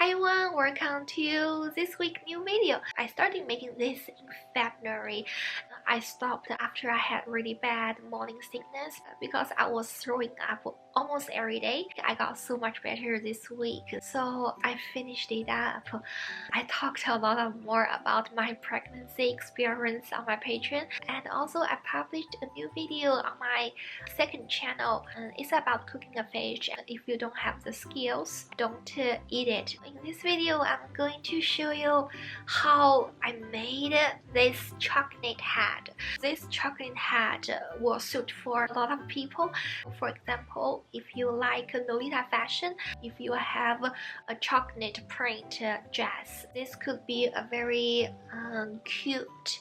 Hi everyone, welcome to this week's new video. I started making this in February. I stopped after I had really bad morning sickness because I was throwing up almost every day. I got so much better this week, so I finished it up. I talked a lot more about my pregnancy experience on my Patreon, and also I published a new video on my second channel. It's about cooking a fish. If you don't have the skills, don't eat it. In this video, I'm going to show you how I made this chocolate hat. This chocolate hat will suit for a lot of people. For example, if you like Lolita fashion, if you have a chocolate print dress, this could be a very cute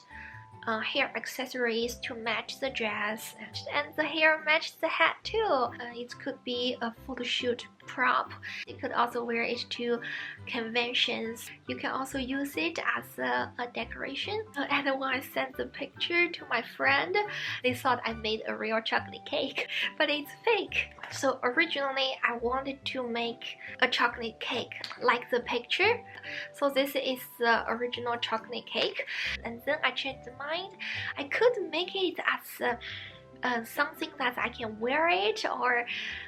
hair accessories to match the dress, and the hair matches the hat too. It could be a photo shoot prop. You could also wear it to conventions. You can also use it as a decoration. And when I sent the picture to my friend, they thought I made a real chocolate cake, but it's fake. So originally I wanted to make a chocolate cake like the picture. So this is the original chocolate cake, and then I changed my mind. I could make it as something that I can wear it, or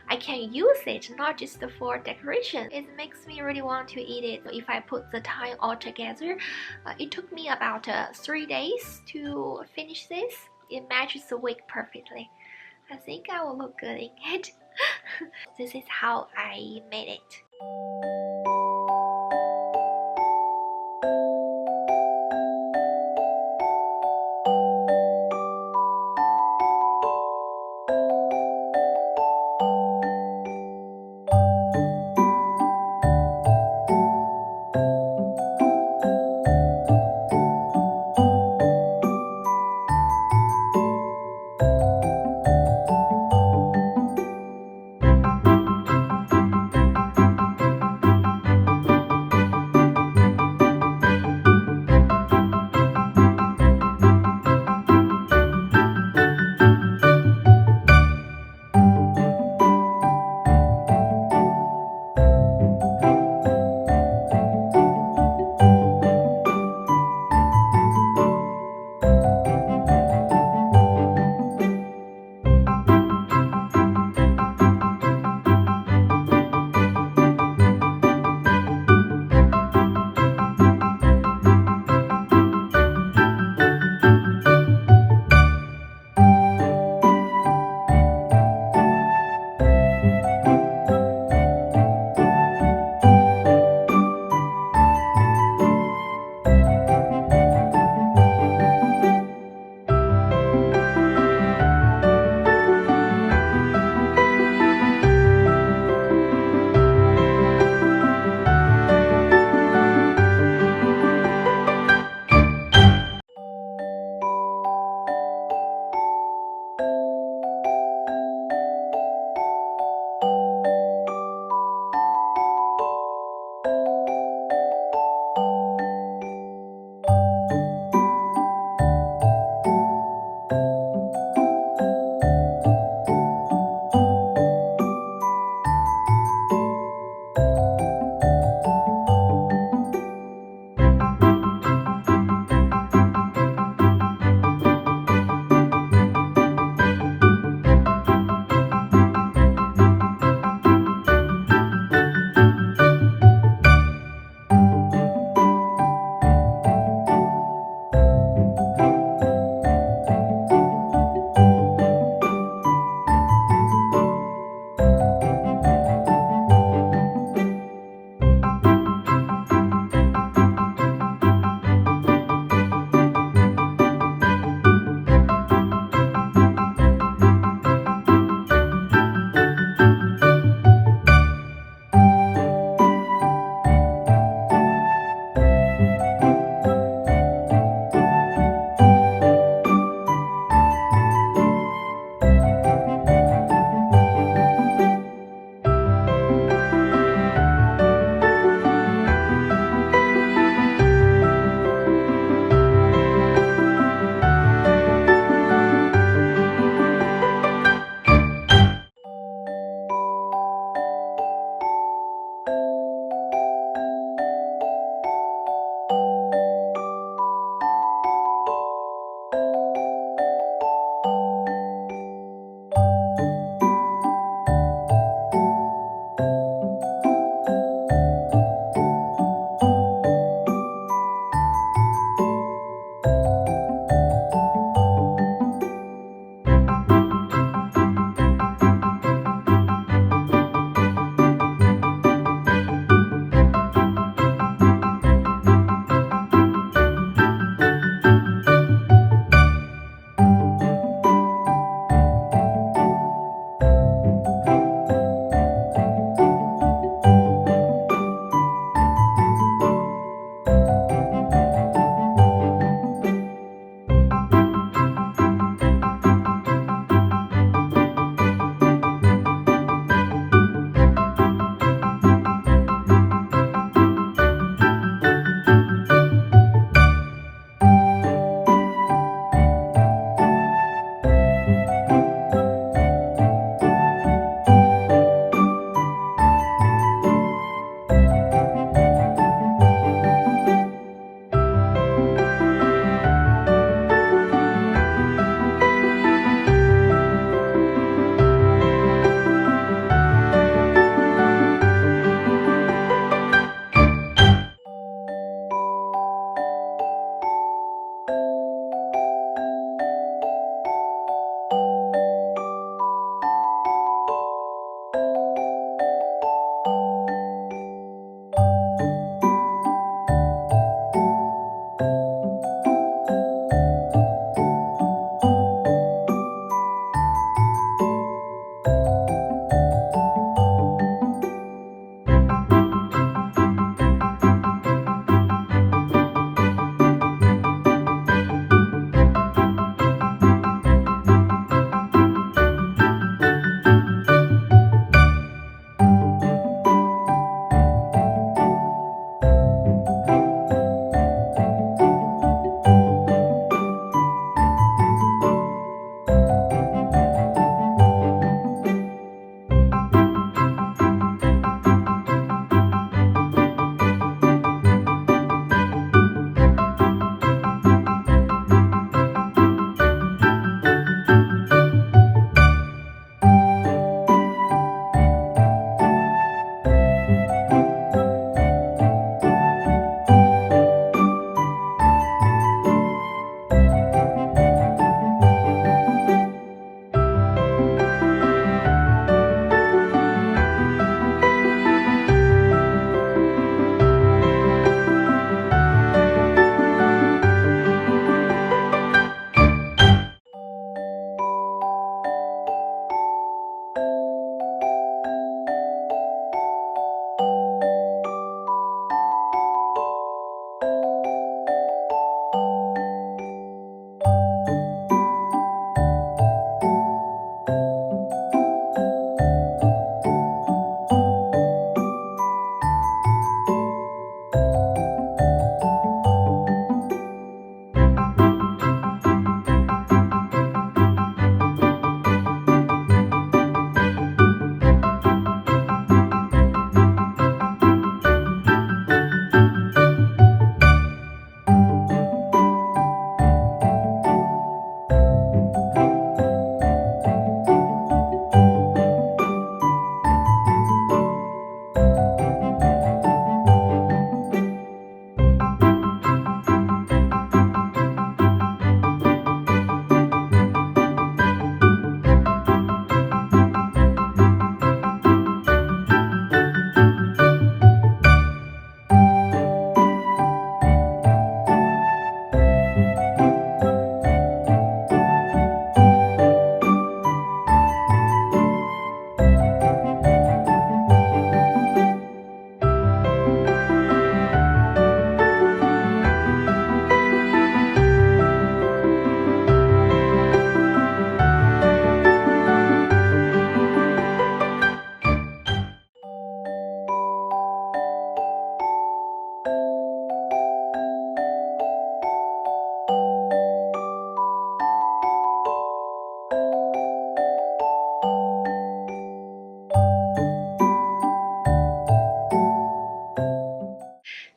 I can use it not just for decoration. It makes me really want to eat it. If I put the time all together, it took me about 3 days to finish this. It matches the week perfectly. I think I will look good in it. This is how I made it.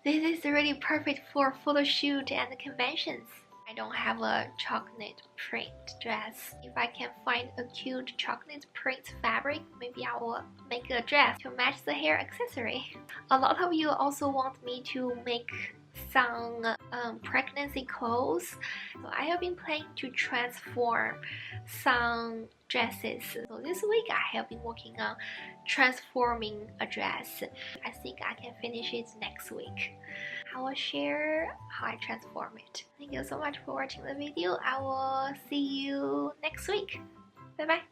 This is really perfect for photo shoot and conventions. I don't have a chocolate print dress. If I can find a cute chocolate print fabric, maybe I will make a dress to match the hair accessory. A lot of you also want me to make some pregnancy clothes, so I have been planning to transform some dresses. So this week I have been working on transforming a dress. I think I can finish it next week. I will share how I transform it. Thank you so much for watching the video. I will see you next week. Bye bye.